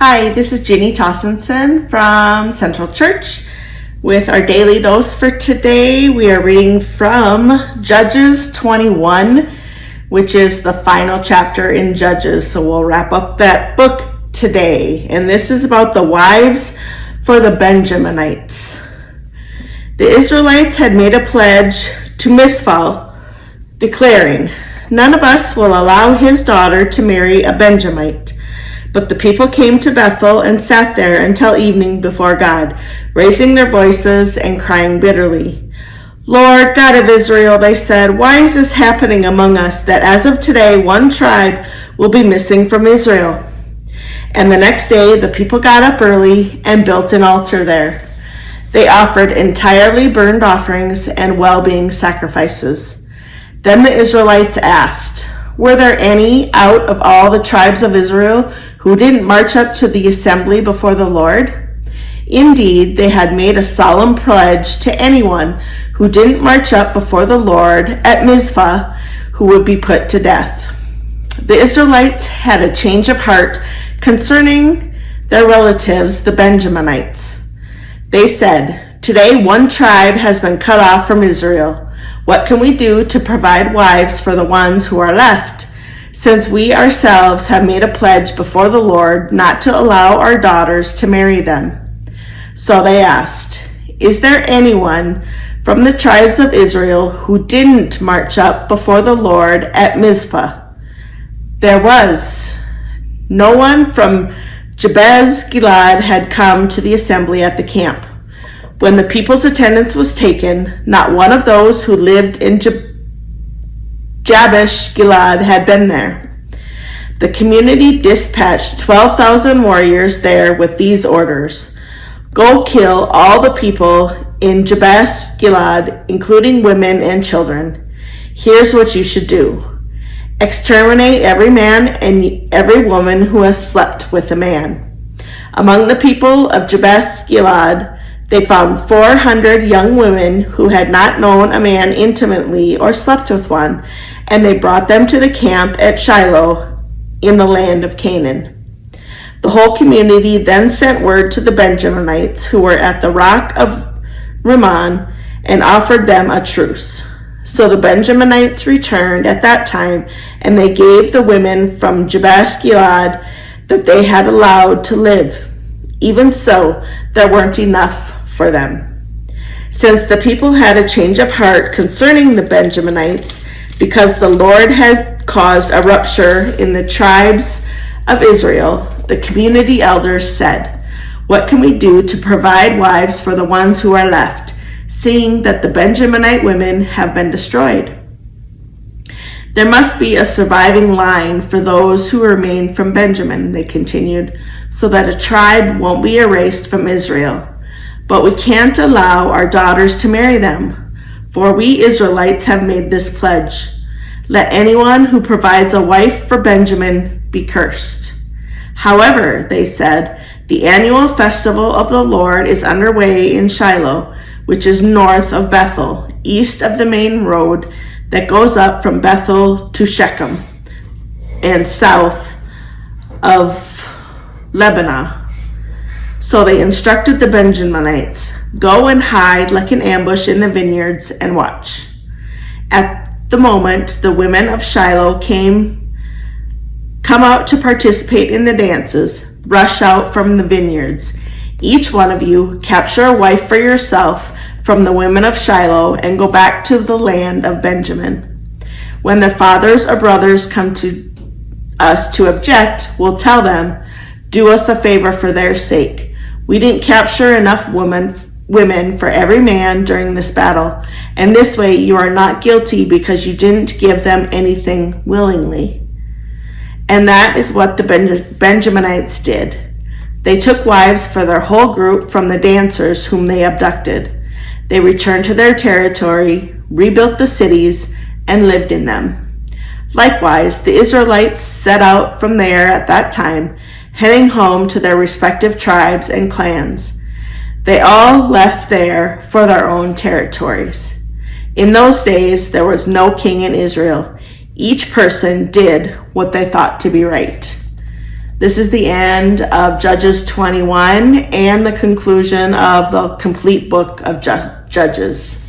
Hi, this is Ginny Tossenson from Central Church with our daily dose for today. We are reading from Judges 21, which is the final chapter in Judges. So we'll wrap up that book today. And this is about the wives for the Benjaminites. The Israelites had made a pledge to Mizpah, declaring, "None of us will allow his daughter to marry a Benjamite." But the people came to Bethel and sat there until evening before God, raising their voices and crying bitterly. "Lord, God of Israel," they said, "why is this happening among us that as of today one tribe will be missing from Israel?" And the next day the people got up early and built an altar there. They offered entirely burned offerings and well-being sacrifices. Then the Israelites asked, "Were there any out of all the tribes of Israel who didn't march up to the assembly before the Lord?" Indeed, they had made a solemn pledge to anyone who didn't march up before the Lord at Mizpah, who would be put to death. The Israelites had a change of heart concerning their relatives, the Benjaminites. They said, "Today one tribe has been cut off from Israel. What can we do to provide wives for the ones who are left, since we ourselves have made a pledge before the Lord not to allow our daughters to marry them?" So they asked, "Is there anyone from the tribes of Israel who didn't march up before the Lord at Mizpah?" There was. No one from Jabez Gilead had come to the assembly at the camp. When the people's attendance was taken, not one of those who lived in Jabesh Gilead had been there. The community dispatched 12,000 warriors there with these orders: "Go kill all the people in Jabesh Gilead, including women and children. Here's what you should do. Exterminate every man and every woman who has slept with a man." Among the people of Jabesh Gilead, they found 400 young women who had not known a man intimately or slept with one, and they brought them to the camp at Shiloh in the land of Canaan. The whole community then sent word to the Benjaminites who were at the rock of Rimmon and offered them a truce. So the Benjaminites returned at that time, and they gave the women from Jabesh Gilead that they had allowed to live. Even so, there weren't enough for them. Since the people had a change of heart concerning the Benjaminites, because the Lord had caused a rupture in the tribes of Israel, the community elders said, "What can we do to provide wives for the ones who are left, seeing that the Benjaminite women have been destroyed? There must be a surviving line for those who remain from Benjamin," they continued, "so that a tribe won't be erased from Israel. But we can't allow our daughters to marry them, for we Israelites have made this pledge. Let anyone who provides a wife for Benjamin be cursed." However, they said, the annual festival of the Lord is underway in Shiloh, which is north of Bethel, east of the main road that goes up from Bethel to Shechem, and south of Lebanah. So they instructed the Benjaminites, "Go and hide like an ambush in the vineyards and watch." At the moment the women of Shiloh come out to participate in the dances, rush out from the vineyards. Each one of you capture a wife for yourself from the women of Shiloh and go back to the land of Benjamin. When their fathers or brothers come to us to object, we'll tell them, "Do us a favor for their sake. We didn't capture enough women for every man during this battle, and this way you are not guilty because you didn't give them anything willingly." And that is what the Benjaminites did. They took wives for their whole group from the dancers whom they abducted. They returned to their territory, rebuilt the cities, and lived in them. Likewise, the Israelites set out from there at that time, heading home to their respective tribes and clans. They all left there for their own territories. In those days, there was no king in Israel. Each person did what they thought to be right. This is the end of Judges 21 and the conclusion of the complete book of Judges.